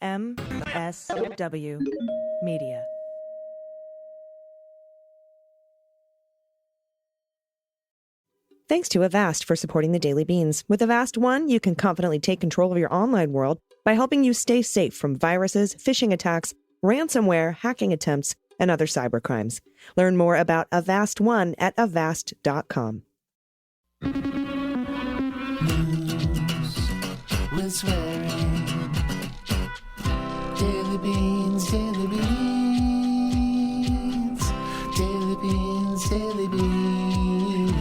MSW Media. Thanks to Avast for supporting the Daily Beans. With Avast One, you can confidently take control of your online world by helping you stay safe from viruses, phishing attacks, ransomware, hacking attempts, and other cybercrimes. Learn more about Avast One at avast.com. News with swearing. Daily Beans, Daily Beans. Daily Beans, Daily Beans.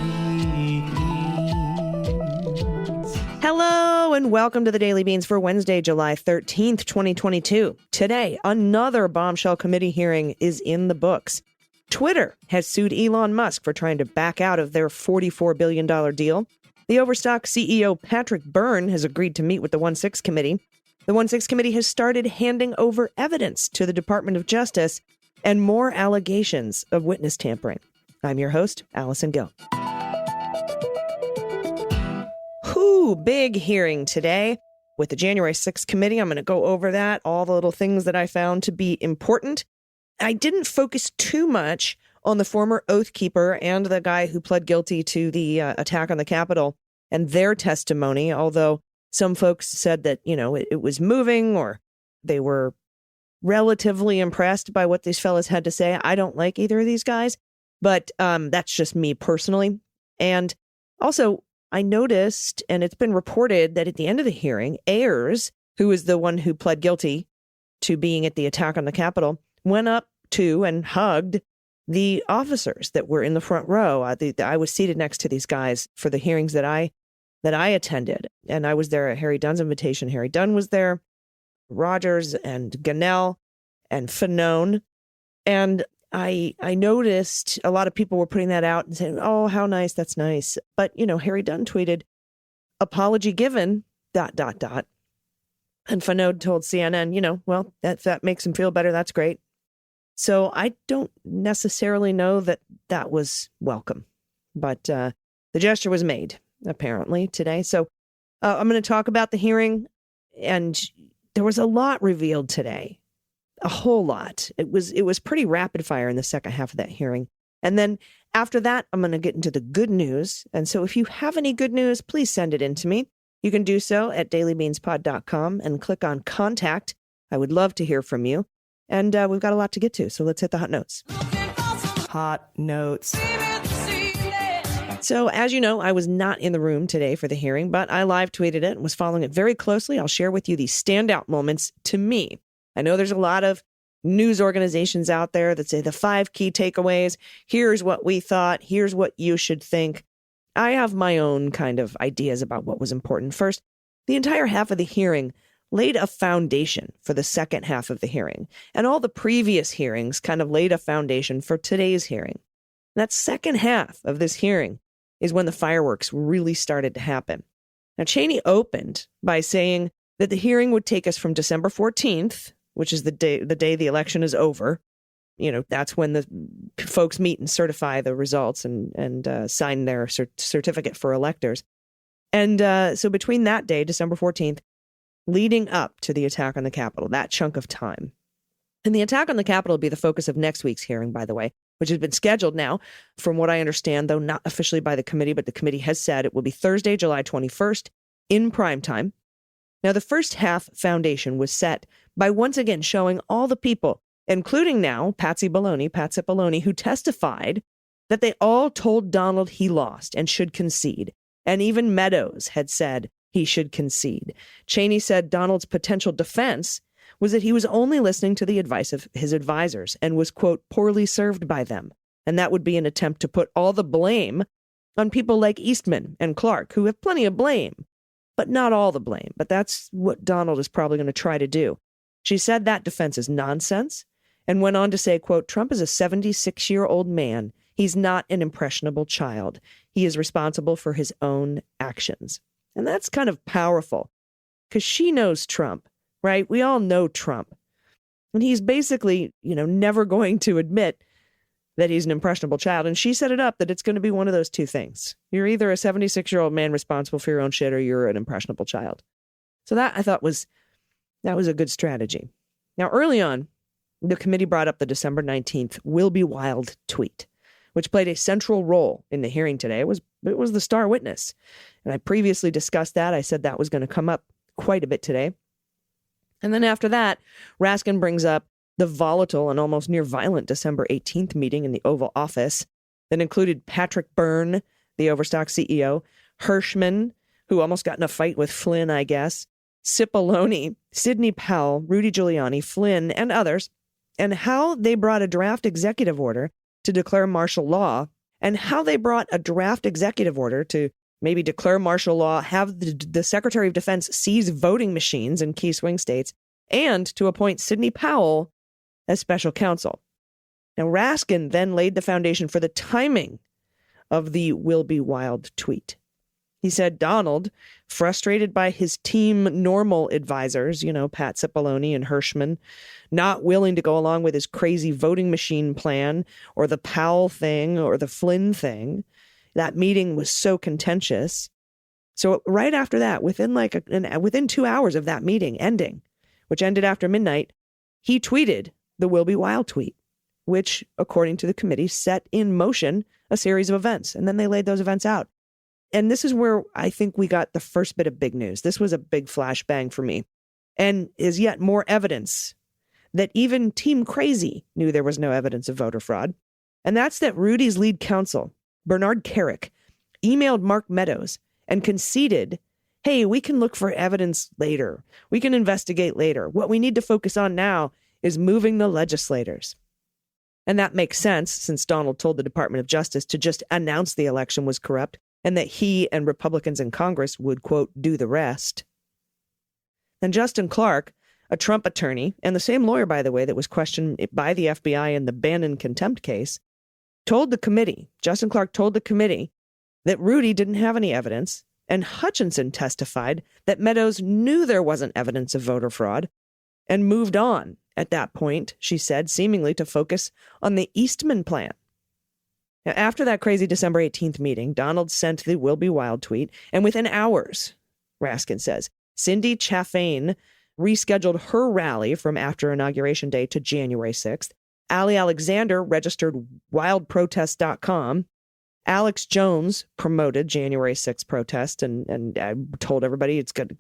Hello and welcome to the Daily Beans for Wednesday, July 13th, 2022. Today, another bombshell committee hearing is in the books. Twitter has sued Elon Musk for trying to back out of their $44 billion deal. The Overstock CEO Patrick Byrne has agreed to meet with the 1-6 committee. The 1-6 committee has started handing over evidence to the Department of Justice and more allegations of witness tampering. I'm your host, Allison Gill. Big hearing today with the January 6th committee. I'm going to go over that, all the little things that I found to be important. I didn't focus too much on the former Oath Keeper and the guy who pled guilty to the attack on the Capitol and their testimony, although some folks said that, it was moving or they were relatively impressed by what these fellas had to say. I don't like either of these guys, but that's just me personally. And also, I noticed, and it's been reported, that at the end of the hearing, Ayers, who is the one who pled guilty to being at the attack on the Capitol, went up to and hugged the officers that were in the front row. I was seated next to these guys for the hearings that I attended, and I was there at Harry Dunn's invitation. Harry Dunn was there, Rogers and Ganell and Fanone, and I noticed a lot of people were putting that out and saying, oh, how nice, that's nice. But, Harry Dunn tweeted, apology given, ... And Fanone told CNN, well, that makes him feel better, that's great. So I don't necessarily know that was welcome. But the gesture was made, apparently, today. So I'm going to talk about the hearing. And there was a lot revealed today. A whole lot. It was pretty rapid fire in the second half of that hearing. And then after that, I'm going to get into the good news. And so if you have any good news, please send it in to me. You can do so at dailybeanspod.com and click on contact. I would love to hear from you. And we've got a lot to get to. So let's hit the hot notes. Hot notes. So as you know, I was not in the room today for the hearing, but I live tweeted it and was following it very closely. I'll share with you these standout moments to me. I know there's a lot of news organizations out there that say the 5 key takeaways. Here's what we thought. Here's what you should think. I have my own kind of ideas about what was important. First, the entire half of the hearing laid a foundation for the second half of the hearing. And all the previous hearings kind of laid a foundation for today's hearing. That second half of this hearing is when the fireworks really started to happen. Now, Cheney opened by saying that the hearing would take us from December 14th, which is the day the election is over. That's when the folks meet and certify the results and sign their certificate for electors. And so between that day, December 14th, leading up to the attack on the Capitol, that chunk of time. And the attack on the Capitol will be the focus of next week's hearing, by the way, which has been scheduled now, from what I understand, though not officially by the committee, but the committee has said it will be Thursday, July 21st in prime time. Now, the first half foundation was set by once again showing all the people, including now Pat Cipollone, who testified that they all told Donald he lost and should concede. And even Meadows had said he should concede. Cheney said Donald's potential defense was that he was only listening to the advice of his advisors and was, quote, poorly served by them. And that would be an attempt to put all the blame on people like Eastman and Clark, who have plenty of blame. But not all the blame. But that's what Donald is probably going to try to do. She said that defense is nonsense and went on to say, quote, Trump is a 76-year-old man. He's not an impressionable child. He is responsible for his own actions. And that's kind of powerful because she knows Trump, right? We all know Trump. And he's basically, never going to admit that he's an impressionable child. And she set it up that it's going to be one of those two things. You're either a 76-year-old man responsible for your own shit or you're an impressionable child. So that I thought was That was a good strategy. Now, early on, the committee brought up the December 19th "will be wild" tweet, which played a central role in the hearing today. It was the star witness. And I previously discussed that. I said that was going to come up quite a bit today. And then after that, Raskin brings up the volatile and almost near violent December 18th meeting in the Oval Office that included Patrick Byrne, the Overstock CEO, Hirschman, who almost got in a fight with Flynn, I guess, Cipollone, Sidney Powell, Rudy Giuliani, Flynn, and others, and how they brought a draft executive order to declare martial law, and how they brought a draft executive order to maybe declare martial law, have the Secretary of Defense seize voting machines in key swing states, and to appoint Sidney Powell as special counsel. Now, Raskin then laid the foundation for the timing of the "will be wild" tweet. He said Donald, frustrated by his team normal advisors, Pat Cipollone and Hirschman, not willing to go along with his crazy voting machine plan or the Powell thing or the Flynn thing. That meeting was so contentious. So right after that, within 2 hours of that meeting ending, which ended after midnight, he tweeted the "will be wild" tweet, which, according to the committee, set in motion a series of events. And then they laid those events out. And this is where I think we got the first bit of big news. This was a big flashbang for me, and is yet more evidence that even Team Crazy knew there was no evidence of voter fraud. And that's that Rudy's lead counsel, Bernard Carrick, emailed Mark Meadows and conceded, hey, we can look for evidence later. We can investigate later. What we need to focus on now is moving the legislators. And that makes sense, since Donald told the Department of Justice to just announce the election was corrupt and that he and Republicans in Congress would, quote, do the rest. And Justin Clark, a Trump attorney, and the same lawyer, by the way, that was questioned by the FBI in the Bannon contempt case, Justin Clark told the committee that Rudy didn't have any evidence, and Hutchinson testified that Meadows knew there wasn't evidence of voter fraud and moved on at that point, she said, seemingly to focus on the Eastman plan. Now, after that crazy December 18th meeting, Donald sent the "will be wild" tweet, and within hours, Raskin says, Cindy Chaffain rescheduled her rally from after Inauguration Day to January 6th. Ali Alexander registered wildprotest.com. Alex Jones promoted January 6th protest and told everybody it's good,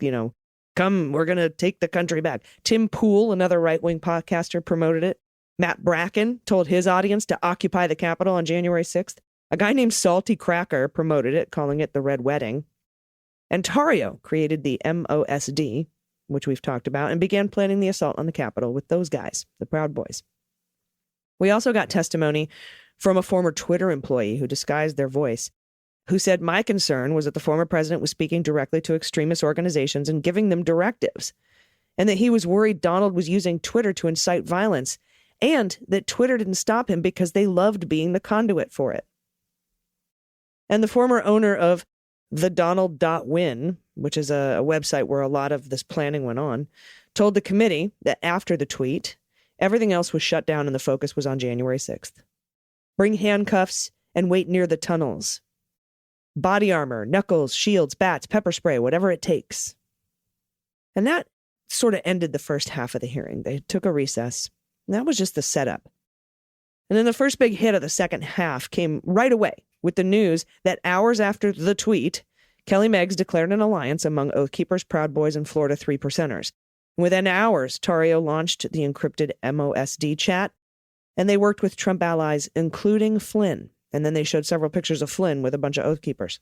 come, we're going to take the country back. Tim Pool, another right-wing podcaster, promoted it. Matt Bracken told his audience to occupy the Capitol on January 6th. A guy named Salty Cracker promoted it, calling it the Red Wedding. And Tario created the MOSD, which we've talked about, and began planning the assault on the Capitol with those guys, the Proud Boys. We also got testimony from a former Twitter employee who disguised their voice, who said, my concern was that the former president was speaking directly to extremist organizations and giving them directives, and that he was worried Donald was using Twitter to incite violence, and that Twitter didn't stop him because they loved being the conduit for it. And the former owner of thedonald.win, which is a website where a lot of this planning went on, told the committee that after the tweet, everything else was shut down and the focus was on January 6th. Bring handcuffs and wait near the tunnels. Body armor, knuckles, shields, bats, pepper spray, whatever it takes. And that sort of ended the first half of the hearing. They took a recess. And that was just the setup. And then the first big hit of the second half came right away with the news that hours after the tweet, Kelly Meggs declared an alliance among Oath Keepers, Proud Boys, and Florida 3%ers. Within hours, Tario launched the encrypted MOSD chat, and they worked with Trump allies, including Flynn. And then they showed several pictures of Flynn with a bunch of Oath Keepers.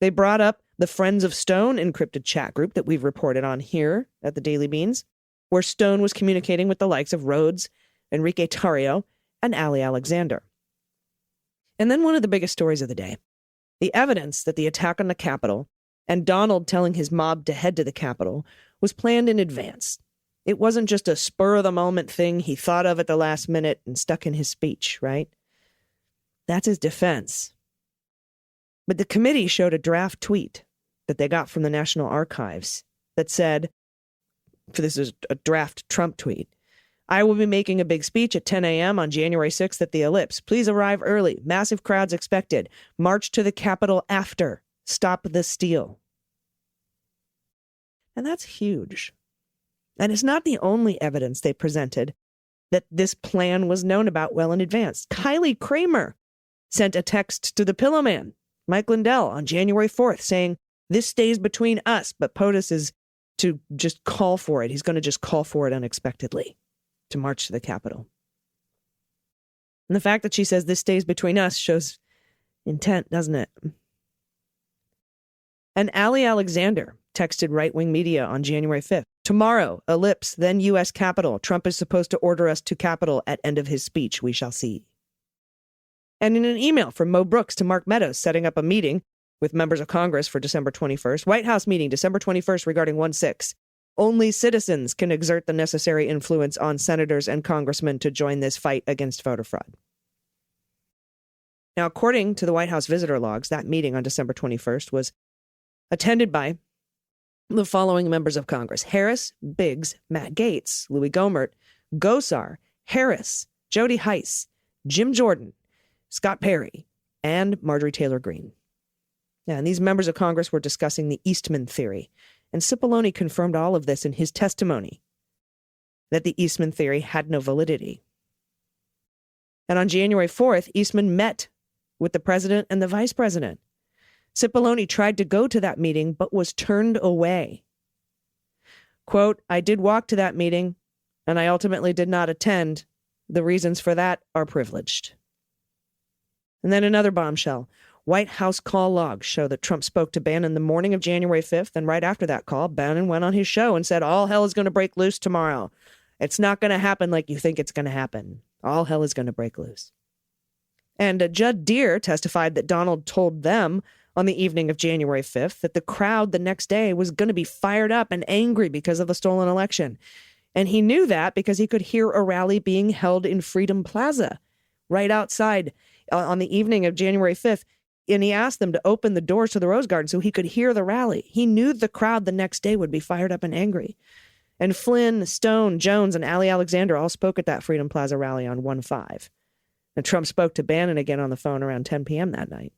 They brought up the Friends of Stone encrypted chat group that we've reported on here at the Daily Beans, where Stone was communicating with the likes of Rhodes, Enrique Tarrio, and Ali Alexander. And then one of the biggest stories of the day, the evidence that the attack on the Capitol and Donald telling his mob to head to the Capitol was planned in advance. It wasn't just a spur-of-the-moment thing he thought of at the last minute and stuck in his speech, right? That's his defense. But the committee showed a draft tweet that they got from the National Archives that said, this is a draft Trump tweet, I will be making a big speech at 10 a.m. on January 6th at the Ellipse. Please arrive early. Massive crowds expected. March to the Capitol after. Stop the steal. And that's huge. And it's not the only evidence they presented that this plan was known about well in advance. Kylie Kramer sent a text to the Pillow Man, Mike Lindell, on January 4th saying, "This stays between us," but POTUS is to just call for it. He's going to just call for it unexpectedly to march to the Capitol. And the fact that she says this stays between us shows intent, doesn't it? And Ali Alexander texted right-wing media on January 5th. "Tomorrow, ellipse, then U.S. Capitol. Trump is supposed to order us to Capitol at end of his speech. We shall see." And in an email from Mo Brooks to Mark Meadows setting up a meeting with members of Congress for December 21st, White House meeting December 21st regarding 1-6. Only citizens can exert the necessary influence on senators and congressmen to join this fight against voter fraud. Now, according to the White House visitor logs, that meeting on December 21st was attended by the following members of Congress: Harris, Biggs, Matt Gaetz, Louis Gohmert, Gosar, Harris, Jody Heiss, Jim Jordan, Scott Perry, and Marjorie Taylor Greene. Yeah, and these members of Congress were discussing the Eastman theory, and Cipollone confirmed all of this in his testimony, that the Eastman theory had no validity. And on January 4th, Eastman met with the president and the vice president. Cipollone tried to go to that meeting, but was turned away. Quote, "I did walk to that meeting, and I ultimately did not attend. The reasons for that are privileged." And then another bombshell. White House call logs show that Trump spoke to Bannon the morning of January 5th, and right after that call, Bannon went on his show and said, "All hell is going to break loose tomorrow. It's not going to happen like you think it's going to happen. All hell is going to break loose." And Judd Deere testified that Donald told them on the evening of January 5th that the crowd the next day was going to be fired up and angry because of the stolen election. And he knew that because he could hear a rally being held in Freedom Plaza right outside on the evening of January 5th. And he asked them to open the doors to the Rose Garden so he could hear the rally. He knew the crowd the next day would be fired up and angry. And Flynn, Stone, Jones, and Ali Alexander all spoke at that Freedom Plaza rally on 1-5. And Trump spoke to Bannon again on the phone around 10 p.m. that night.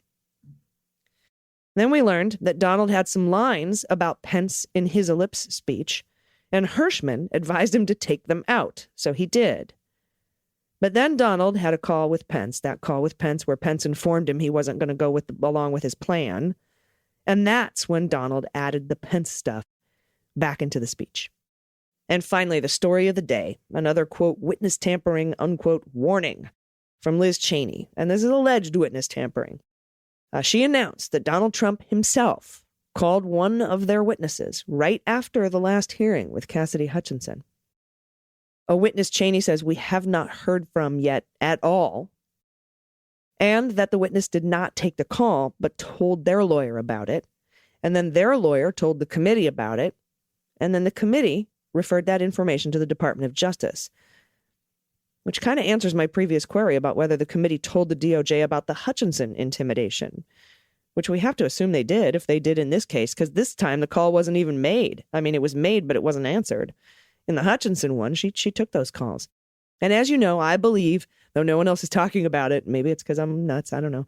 Then we learned that Donald had some lines about Pence in his ellipse speech, and Hirschman advised him to take them out. So he did. But then Donald had a call with Pence, that call with Pence where Pence informed him he wasn't going to go along with his plan. And that's when Donald added the Pence stuff back into the speech. And finally, the story of the day, another, quote, witness tampering, unquote, warning from Liz Cheney. And this is alleged witness tampering. She announced that Donald Trump himself called one of their witnesses right after the last hearing with Cassidy Hutchinson. A witness Cheney says we have not heard from yet at all, and that the witness did not take the call, but told their lawyer about it. And then their lawyer told the committee about it. And then the committee referred that information to the Department of Justice, which kind of answers my previous query about whether the committee told the DOJ about the Hutchinson intimidation, which we have to assume they did, if they did in this case, because this time the call wasn't even made. I mean, it was made, but it wasn't answered. In the Hutchinson one, she took those calls. And as you know, I believe, though no one else is talking about it, maybe it's because I'm nuts, I don't know,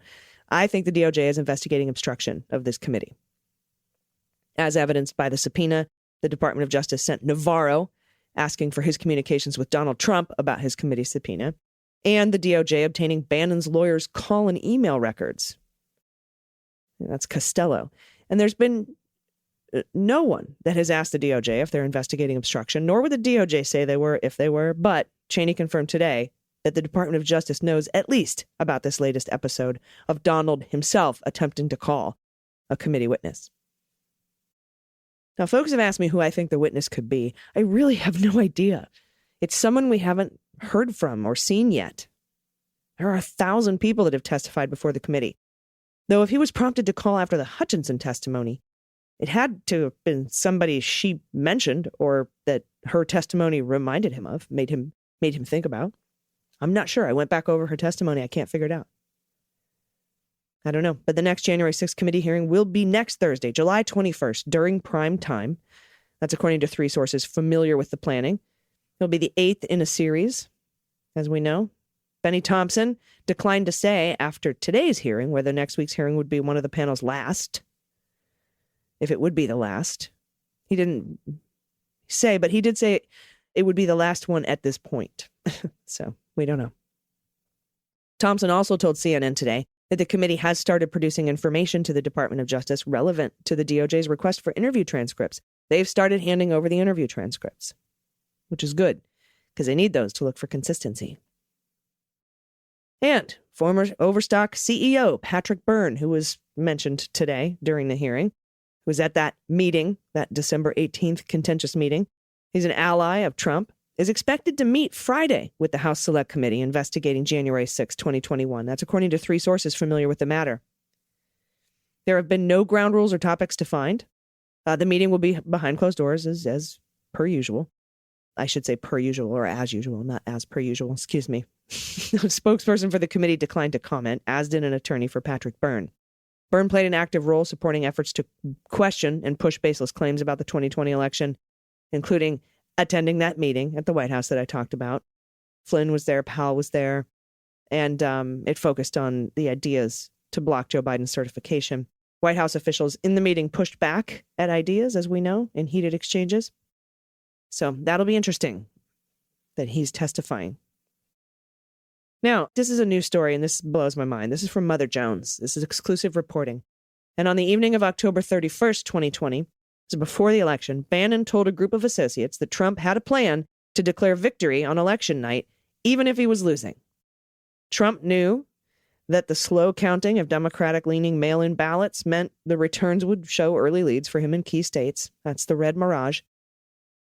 I think the DOJ is investigating obstruction of this committee. As evidenced by the subpoena, the Department of Justice sent Navarro asking for his communications with Donald Trump about his committee subpoena, and the DOJ obtaining Bannon's lawyers' call and email records. That's Costello. And there's been no one that has asked the DOJ if they're investigating obstruction, nor would the DOJ say they were if they were, but Cheney confirmed today that the Department of Justice knows at least about this latest episode of Donald himself attempting to call a committee witness. Now, folks have asked me who I think the witness could be. I really have no idea. It's someone we haven't heard from or seen yet. There are 1,000 people that have testified before the committee. Though if he was prompted to call after the Hutchinson testimony, it had to have been somebody she mentioned or that her testimony reminded him of, made him think about. I'm not sure. I went back over her testimony. I can't figure it out. I don't know. But the next January 6th committee hearing will be next Thursday, July 21st, during prime time. That's according to 3 sources familiar with the planning. It'll be the 8th in a series, as we know. Benny Thompson declined to say after today's hearing whether next week's hearing would be one of the panel's last, if it would be the last. He say, but he did say it would be the last one at this point. So we don't know. Thompson also told CNN today that the committee has started producing information to the Department of Justice relevant to the DOJ's request for interview transcripts. They've started handing over the interview transcripts, which is good because they need those to look for consistency. And former Overstock CEO Patrick Byrne, who was mentioned today during the hearing, was at that meeting, that December 18th contentious meeting. He's an ally of Trump, is expected to meet Friday with the House Select Committee investigating January 6, 2021. That's according to 3 sources familiar with the matter. There have been no ground rules or topics defined. The meeting will be behind closed doors as per usual. I should say per usual or as usual, not as per usual. Excuse me. A spokesperson for the committee declined to comment, as did an attorney for Patrick Byrne. Byrne played an active role supporting efforts to question and push baseless claims about the 2020 election, including attending that meeting at the White House that I talked about. Flynn was there, Powell was there, and it focused on the ideas to block Joe Biden's certification. White House officials in the meeting pushed back at ideas, as we know, in heated exchanges. So that'll be interesting that he's testifying. Now, this is a news story, and this blows my mind. This is from Mother Jones. This is exclusive reporting. And on the evening of October 31st, 2020, so before the election, Bannon told a group of associates that Trump had a plan to declare victory on election night, even if he was losing. Trump knew that the slow counting of Democratic-leaning mail-in ballots meant the returns would show early leads for him in key states. That's the red mirage.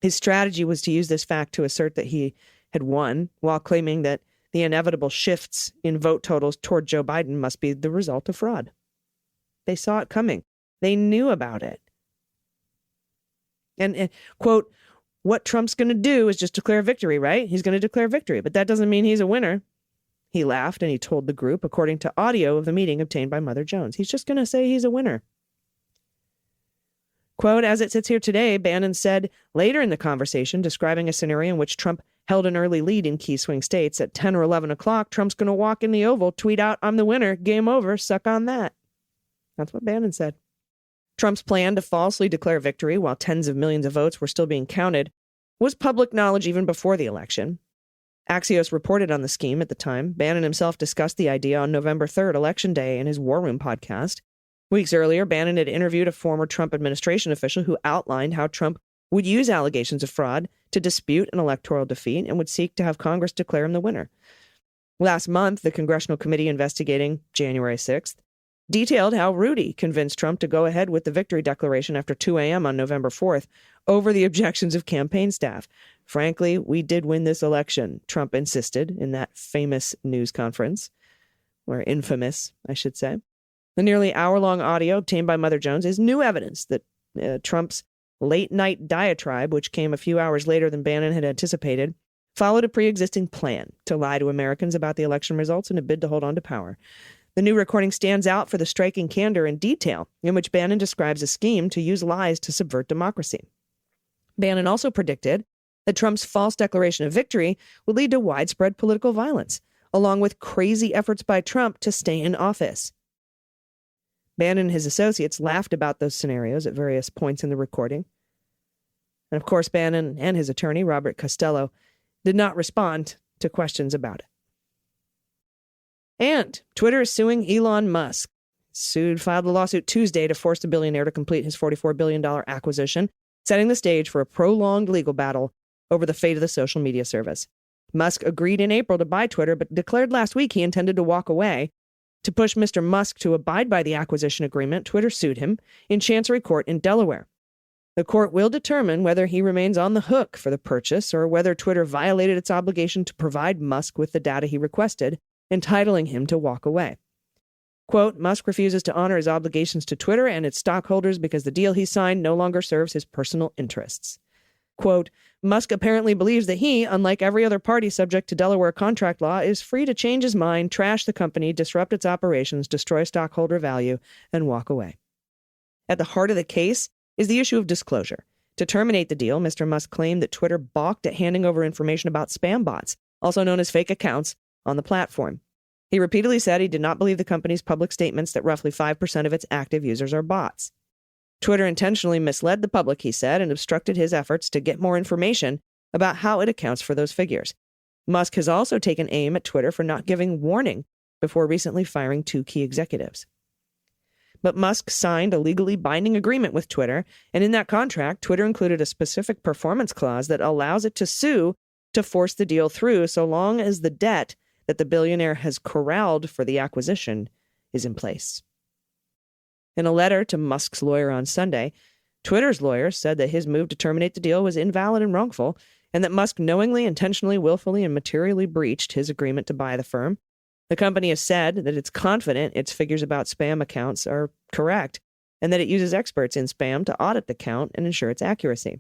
His strategy was to use this fact to assert that he had won, while claiming that the inevitable shifts in vote totals toward Joe Biden must be the result of fraud. They saw it coming. They knew about it. And quote, what Trump's going to do is just declare victory, right? He's going to declare victory, but that doesn't mean he's a winner. He laughed and he told the group, according to audio of the meeting obtained by Mother Jones. He's just going to say he's a winner. Quote, as it sits here today, Bannon said later in the conversation, describing a scenario in which Trump held an early lead in key swing states, at 10 or 11 o'clock, Trump's going to walk in the Oval, tweet out, I'm the winner, game over, suck on that. That's what Bannon said. Trump's plan to falsely declare victory while tens of millions of votes were still being counted was public knowledge even before the election. Axios reported on the scheme at the time. Bannon himself discussed the idea on November 3rd, Election Day, in his War Room podcast. Weeks earlier, Bannon had interviewed a former Trump administration official who outlined how Trump would use allegations of fraud to dispute an electoral defeat and would seek to have Congress declare him the winner. Last month, the congressional committee investigating January 6th detailed how Rudy convinced Trump to go ahead with the victory declaration after 2 a.m. on November 4th over the objections of campaign staff. Frankly, we did win this election, Trump insisted in that famous news conference, or infamous, I should say. The nearly hour-long audio obtained by Mother Jones is new evidence that Trump's late-night diatribe, which came a few hours later than Bannon had anticipated, followed a pre-existing plan to lie to Americans about the election results in a bid to hold on to power. The new recording stands out for the striking candor and detail in which Bannon describes a scheme to use lies to subvert democracy. Bannon also predicted that Trump's false declaration of victory would lead to widespread political violence, along with crazy efforts by Trump to stay in office. Bannon and his associates laughed about those scenarios at various points in the recording. And of course, Bannon and his attorney, Robert Costello, did not respond to questions about it. And Twitter is suing Elon Musk. Filed a lawsuit Tuesday to force the billionaire to complete his $44 billion acquisition, setting the stage for a prolonged legal battle over the fate of the social media service. Musk agreed in April to buy Twitter, but declared last week he intended to walk away. To push Mr. Musk to abide by the acquisition agreement, Twitter sued him in Chancery Court in Delaware. The court will determine whether he remains on the hook for the purchase or whether Twitter violated its obligation to provide Musk with the data he requested, entitling him to walk away. Quote, Musk refuses to honor his obligations to Twitter and its stockholders because the deal he signed no longer serves his personal interests. Quote, Musk apparently believes that he, unlike every other party subject to Delaware contract law, is free to change his mind, trash the company, disrupt its operations, destroy stockholder value, and walk away. At the heart of the case is the issue of disclosure. To terminate the deal, Mr. Musk claimed that Twitter balked at handing over information about spam bots, also known as fake accounts, on the platform. He repeatedly said he did not believe the company's public statements that roughly 5% of its active users are bots. Twitter intentionally misled the public, he said, and obstructed his efforts to get more information about how it accounts for those figures. Musk has also taken aim at Twitter for not giving warning before recently firing 2 key executives. But Musk signed a legally binding agreement with Twitter, and in that contract, Twitter included a specific performance clause that allows it to sue to force the deal through so long as the debt that the billionaire has corralled for the acquisition is in place. In a letter to Musk's lawyer on Sunday, Twitter's lawyer said that his move to terminate the deal was invalid and wrongful, and that Musk knowingly, intentionally, willfully, and materially breached his agreement to buy the firm. The company has said that it's confident its figures about spam accounts are correct, and that it uses experts in spam to audit the count and ensure its accuracy.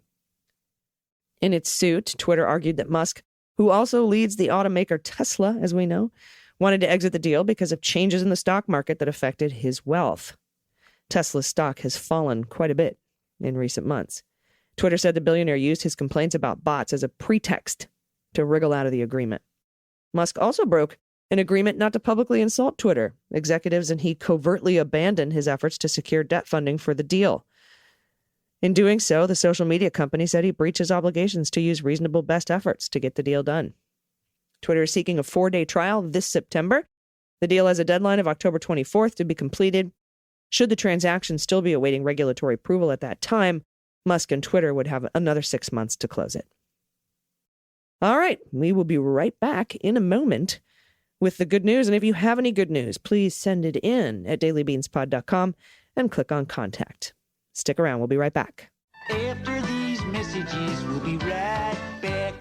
In its suit, Twitter argued that Musk, who also leads the automaker Tesla, as we know, wanted to exit the deal because of changes in the stock market that affected his wealth. Tesla's stock has fallen quite a bit in recent months. Twitter said the billionaire used his complaints about bots as a pretext to wriggle out of the agreement. Musk also broke an agreement not to publicly insult Twitter executives, and he covertly abandoned his efforts to secure debt funding for the deal. In doing so, the social media company said he breached his obligations to use reasonable best efforts to get the deal done. Twitter is seeking a 4-day trial this September. The deal has a deadline of October 24th to be completed. Should the transaction still be awaiting regulatory approval at that time, Musk and Twitter would have another 6 months to close it. All right, we will be right back in a moment with the good news. And if you have any good news, please send it in at dailybeanspod.com and click on contact. Stick around. We'll be right back. After these messages, we'll be right back.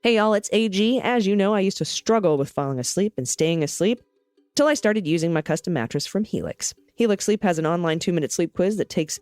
Hey, y'all, it's AG. As you know, I used to struggle with falling asleep and staying asleep till I started using my custom mattress from Helix. Helix Sleep has an online 2-minute sleep quiz that takes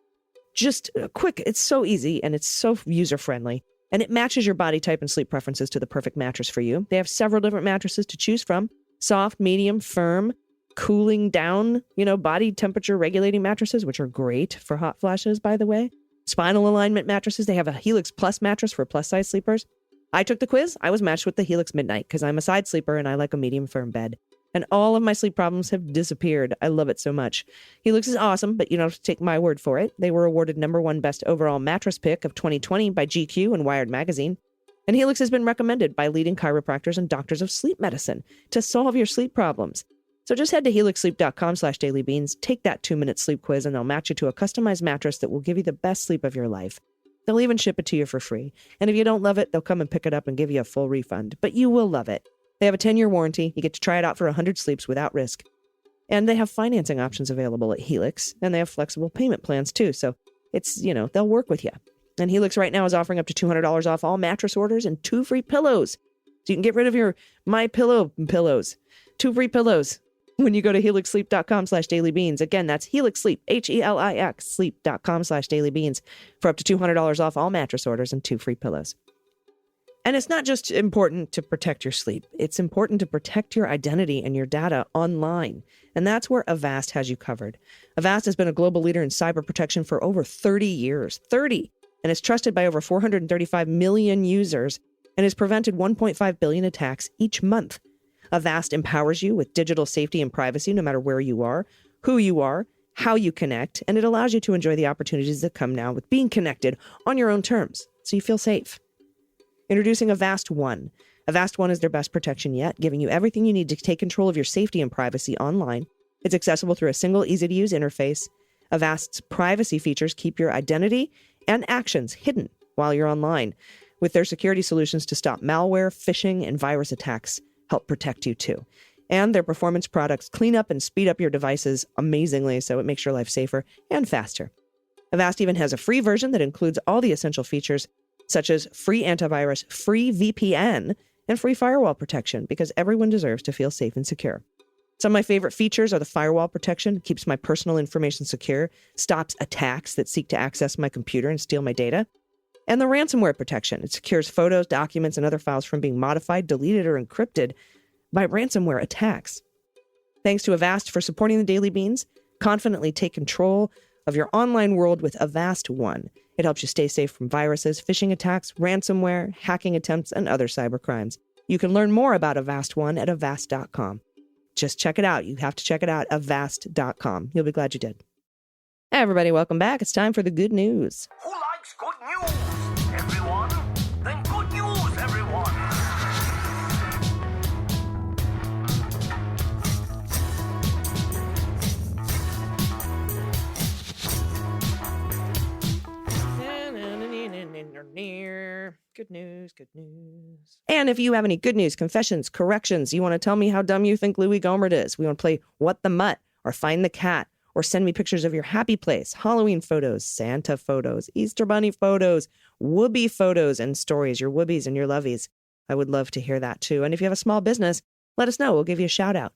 just quick. It's so easy and it's so user-friendly. And it matches your body type and sleep preferences to the perfect mattress for you. They have several different mattresses to choose from: soft, medium, firm, cooling down, body temperature regulating mattresses, which are great for hot flashes, by the way. Spinal alignment mattresses. They have a Helix Plus mattress for plus-size sleepers. I took the quiz. I was matched with the Helix Midnight because I'm a side sleeper and I like a medium firm bed. And all of my sleep problems have disappeared. I love it so much. Helix is awesome, but you don't have to take my word for it. They were awarded #1 best overall mattress pick of 2020 by GQ and Wired magazine. And Helix has been recommended by leading chiropractors and doctors of sleep medicine to solve your sleep problems. So just head to helixsleep.com/dailybeans, take that 2-minute sleep quiz, and they'll match you to a customized mattress that will give you the best sleep of your life. They'll even ship it to you for free. And if you don't love it, they'll come and pick it up and give you a full refund. But you will love it. They have a 10-year warranty. You get to try it out for 100 sleeps without risk. And they have financing options available at Helix, and they have flexible payment plans too. So it's, they'll work with you. And Helix right now is offering up to $200 off all mattress orders and 2 free pillows. So you can get rid of your My Pillow pillows. 2 free pillows when you go to helixsleep.com/dailybeans. Again, that's Helix Sleep, HELIX sleep.com/dailybeans for up to $200 off all mattress orders and 2 free pillows. And it's not just important to protect your sleep. It's important to protect your identity and your data online. And that's where Avast has you covered. Avast has been a global leader in cyber protection for over 30 years. 30! And is trusted by over 435 million users and has prevented 1.5 billion attacks each month. Avast empowers you with digital safety and privacy no matter where you are, who you are, how you connect, and it allows you to enjoy the opportunities that come now with being connected on your own terms, so you feel safe. Introducing Avast One. Avast One is their best protection yet, giving you everything you need to take control of your safety and privacy online. It's accessible through a single, easy-to-use interface. Avast's privacy features keep your identity and actions hidden while you're online, with their security solutions to stop malware, phishing, and virus attacks help protect you too. And their performance products clean up and speed up your devices amazingly, so it makes your life safer and faster. Avast even has a free version that includes all the essential features, such as free antivirus, free VPN, and free firewall protection, because everyone deserves to feel safe and secure. Some of my favorite features are the firewall protection, keeps my personal information secure, stops attacks that seek to access my computer and steal my data, and the ransomware protection. It secures photos, documents, and other files from being modified, deleted, or encrypted by ransomware attacks. Thanks to Avast for supporting the Daily Beans. Confidently take control of your online world with Avast One. It helps you stay safe from viruses, phishing attacks, ransomware, hacking attempts, and other cybercrimes. You can learn more about Avast One at avast.com. Just check it out. You have to check it out, avast.com. You'll be glad you did. Hey everybody, welcome back. It's time for the good news. Who likes good news? Everyone? Then good news, everyone! Good news, good news. And if you have any good news, confessions, corrections, you want to tell me how dumb you think Louis Gohmert is, we want to play What the Mutt, or Find the Cat, or send me pictures of your happy place, Halloween photos, Santa photos, Easter Bunny photos, Whoopie photos, and stories, your Whoopies and your Lovies. I would love to hear that too. And if you have a small business, let us know. We'll give you a shout out.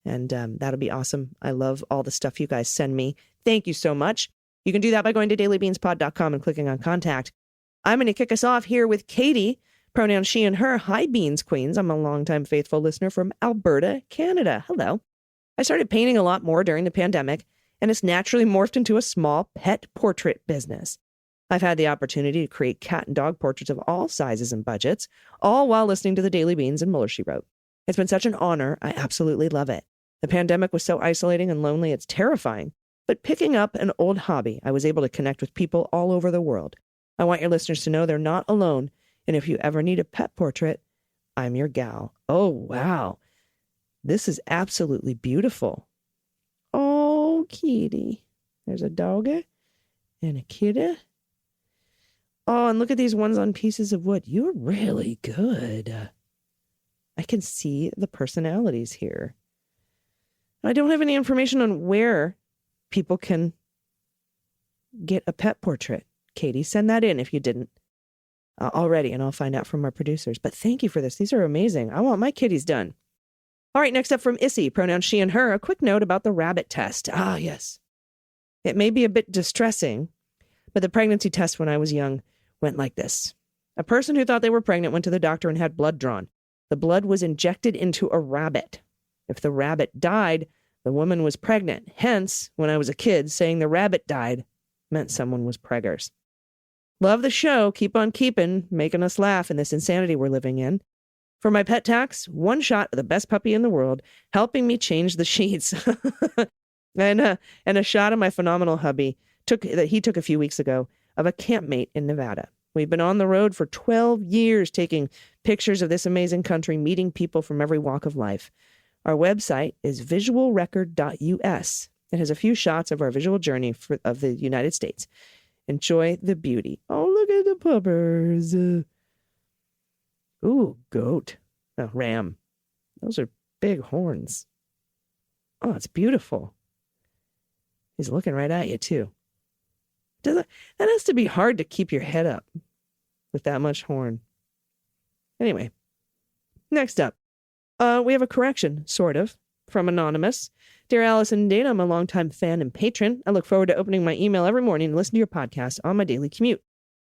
And that'll be awesome. I love all the stuff you guys send me. Thank you so much. You can do that by going to dailybeanspod.com and clicking on contact. I'm going to kick us off here with Katie, pronouns she and her. Hi, Beans Queens. I'm a longtime faithful listener from Alberta, Canada. Hello. I started painting a lot more during the pandemic, and it's naturally morphed into a small pet portrait business. I've had the opportunity to create cat and dog portraits of all sizes and budgets, all while listening to the Daily Beans and Mueller, She Wrote. It's been such an honor. I absolutely love it. The pandemic was so isolating and lonely, it's terrifying. But picking up an old hobby, I was able to connect with people all over the world. I want your listeners to know they're not alone, and if you ever need a pet portrait, I'm your gal. Oh, wow. This is absolutely beautiful. Oh, kitty. There's a doggy and a kitty. Oh, and look at these ones on pieces of wood. You're really good. I can see the personalities here. I don't have any information on where people can get a pet portrait. Katie, send that in if you didn't already, and I'll find out from our producers. But thank you for this. These are amazing. I want my kitties done. All right, next up from Issy, pronouns she and her, a quick note about the rabbit test. Ah, yes. It may be a bit distressing, but the pregnancy test when I was young went like this. A person who thought they were pregnant went to the doctor and had blood drawn. The blood was injected into a rabbit. If the rabbit died, the woman was pregnant. Hence, when I was a kid, saying the rabbit died meant someone was preggers. Love the show. Keep on keeping, making us laugh in this insanity we're living in. For my pet tax, one shot of the best puppy in the world, helping me change the sheets. and a shot of my phenomenal hubby that he took a few weeks ago of a campmate in Nevada. We've been on the road for 12 years, taking pictures of this amazing country, meeting people from every walk of life. Our website is visualrecord.us. It has a few shots of our visual journey of the United States. Enjoy the beauty. Oh, look at the puppers. Ooh, goat. Oh, ram. Those are big horns. Oh, it's beautiful. He's looking right at you, too. That has to be hard to keep your head up with that much horn. Anyway, next up, we have a correction, sort of, from Anonymous. Dear Allison and Dana, I'm a longtime fan and patron. I look forward to opening my email every morning and listen to your podcast on my daily commute.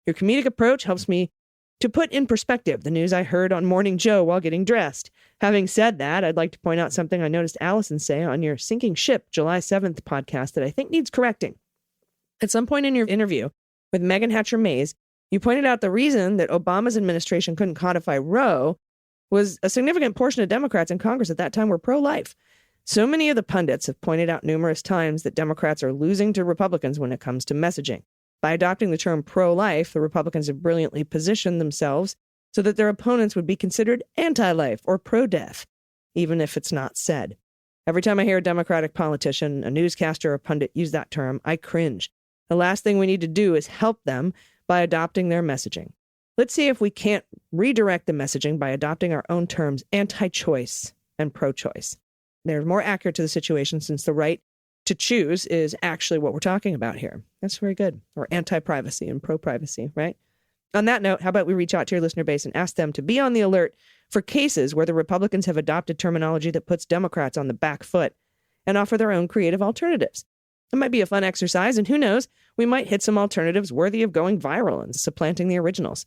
Your comedic approach helps me to put in perspective the news I heard on Morning Joe while getting dressed. Having said that, I'd like to point out something I noticed Allison say on your Sinking Ship July 7th podcast that I think needs correcting. At some point in your interview with Megan Hatcher-Mays, you pointed out the reason that Obama's administration couldn't codify Roe was a significant portion of Democrats in Congress at that time were pro-life. So many of the pundits have pointed out numerous times that Democrats are losing to Republicans when it comes to messaging. By adopting the term pro-life, the Republicans have brilliantly positioned themselves so that their opponents would be considered anti-life or pro-death, even if it's not said. Every time I hear a Democratic politician, a newscaster, or a pundit use that term, I cringe. The last thing we need to do is help them by adopting their messaging. Let's see if we can't redirect the messaging by adopting our own terms, anti-choice and pro-choice. They're more accurate to the situation since the right to choose is actually what we're talking about here. That's very good. Or anti-privacy and pro-privacy, right? On that note, how about we reach out to your listener base and ask them to be on the alert for cases where the Republicans have adopted terminology that puts Democrats on the back foot and offer their own creative alternatives. It might be a fun exercise, and who knows, we might hit some alternatives worthy of going viral and supplanting the originals.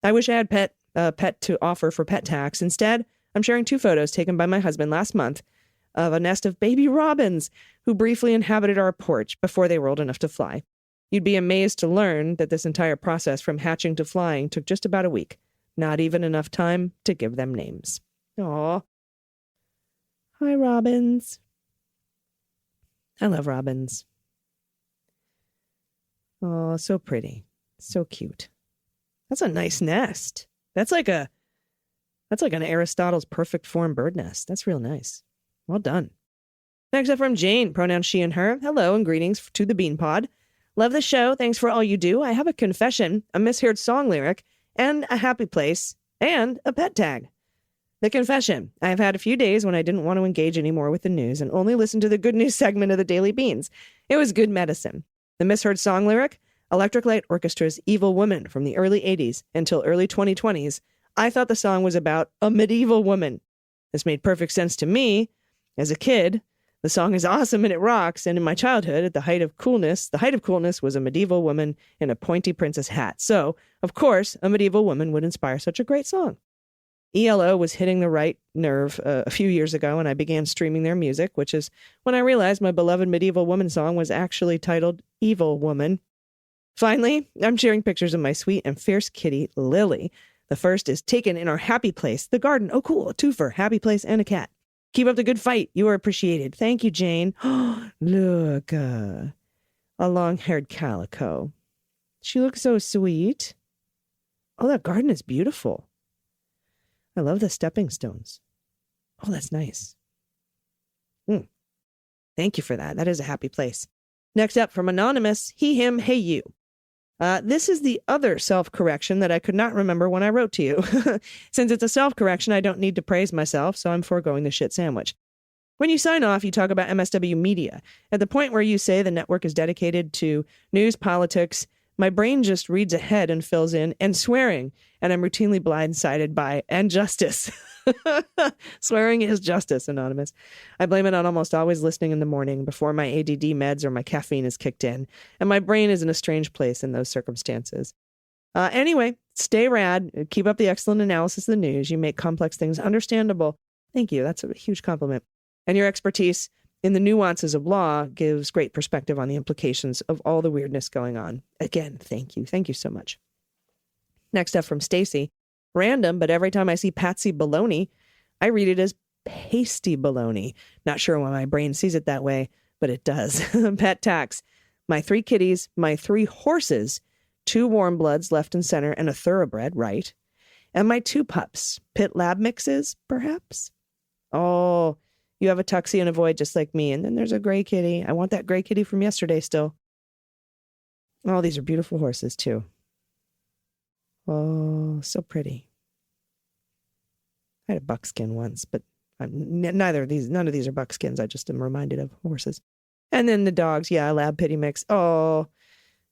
I wish I had pet to offer for pet tax. Instead, I'm sharing 2 photos taken by my husband last month of a nest of baby robins who briefly inhabited our porch before they were old enough to fly. You'd be amazed to learn that this entire process from hatching to flying took just about a week. Not even enough time to give them names. Aw. Hi, robins. I love robins. Oh, so pretty. So cute. That's a nice nest. That's like an Aristotle's perfect form bird nest. That's real nice. Well done. Next up from Jane, pronouns she and her. Hello and greetings to the Bean Pod. Love the show. Thanks for all you do. I have a confession, a misheard song lyric, and a happy place, and a pet tag. The confession. I have had a few days when I didn't want to engage anymore with the news and only listen to the good news segment of the Daily Beans. It was good medicine. The misheard song lyric, Electric Light Orchestra's Evil Woman from the early 80s until early 2020s. I thought the song was about a medieval woman. This made perfect sense to me. As a kid, the song is awesome and it rocks. And in my childhood, at the height of coolness was a medieval woman in a pointy princess hat. So, of course, a medieval woman would inspire such a great song. ELO was hitting the right nerve a few years ago, and I began streaming their music, which is when I realized my beloved medieval woman song was actually titled Evil Woman. Finally, I'm sharing pictures of my sweet and fierce kitty, Lily. The first is taken in our happy place, the garden. Oh, cool, a twofer, happy place, and a cat. Keep up the good fight. You are appreciated. Thank you, Jane. Look, a long-haired calico. She looks so sweet. Oh, that garden is beautiful. I love the stepping stones. Oh, that's nice. Thank you for that. That is a happy place. Next up from Anonymous, he, him, hey, you. This is the other self-correction that I could not remember when I wrote to you. Since it's a self-correction, I don't need to praise myself, so I'm foregoing the shit sandwich. When you sign off, you talk about MSW Media. At the point where you say the network is dedicated to news, politics, my brain just reads ahead and fills in, and swearing, and I'm routinely blindsided by, and justice. Swearing is justice, Anonymous. I blame it on almost always listening in the morning before my ADD meds or my caffeine is kicked in, and my brain is in a strange place in those circumstances. Anyway, stay rad. Keep up the excellent analysis of the news. You make complex things understandable. Thank you. That's a huge compliment. And your expertise in the nuances of law gives great perspective on the implications of all the weirdness going on. Again, thank you. Thank you so much. Next up from Stacy. Random, but every time I see Patsy Baloney, I read it as pasty baloney. Not sure why my brain sees it that way, but it does. Pet tax. My 3 kitties, my 3 horses, 2 warm bloods left and center, and a thoroughbred, right? And my 2 pups. Pit lab mixes, perhaps? Oh, you have a tuxie and a void just like me. And then there's a gray kitty. I want that gray kitty from yesterday still. Oh, these are beautiful horses too. Oh, so pretty. I had a buckskin once, but none of these are buckskins. I just am reminded of horses. And then the dogs. Yeah, a lab pity mix. Oh,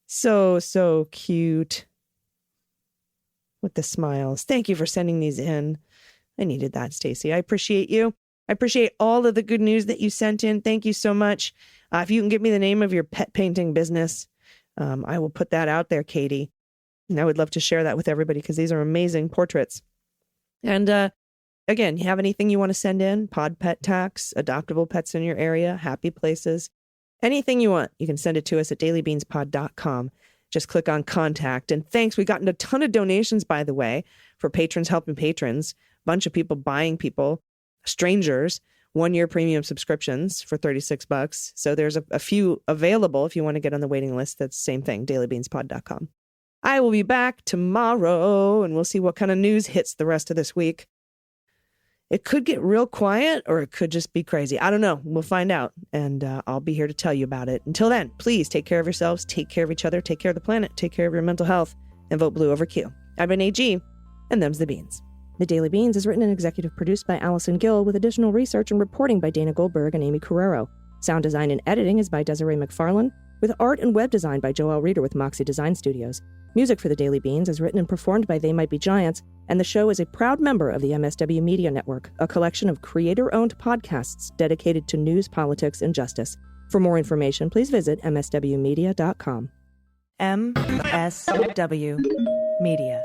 so cute. With the smiles. Thank you for sending these in. I needed that, Stacy. I appreciate you. I appreciate all of the good news that you sent in. Thank you so much. If you can give me the name of your pet painting business, I will put that out there, Katie. And I would love to share that with everybody because these are amazing portraits. And again, you have anything you want to send in? Pod pet tax, adoptable pets in your area, happy places, anything you want. You can send it to us at dailybeanspod.com. Just click on contact. And thanks. We've gotten a ton of donations, by the way, for patrons helping patrons. A bunch of people buying people. Strangers, 1-year premium subscriptions for $36. So there's a few available if you want to get on the waiting list. That's the same thing, dailybeanspod.com. I will be back tomorrow and we'll see what kind of news hits the rest of this week. It could get real quiet or it could just be crazy. I don't know. We'll find out. And I'll be here to tell you about it. Until then, please take care of yourselves, take care of each other, take care of the planet, take care of your mental health, and vote blue over Q. I've been AG, and them's the beans. The Daily Beans is written and executive produced by Allison Gill with additional research and reporting by Dana Goldberg and Aimee Carrero. Sound design and editing is by Desiree McFarlane, with art and web design by Joelle Reeder with Moxie Design Studios. Music for The Daily Beans is written and performed by They Might Be Giants, and the show is a proud member of the MSW Media Network, a collection of creator-owned podcasts dedicated to news, politics, and justice. For more information, please visit mswmedia.com. MSW Media.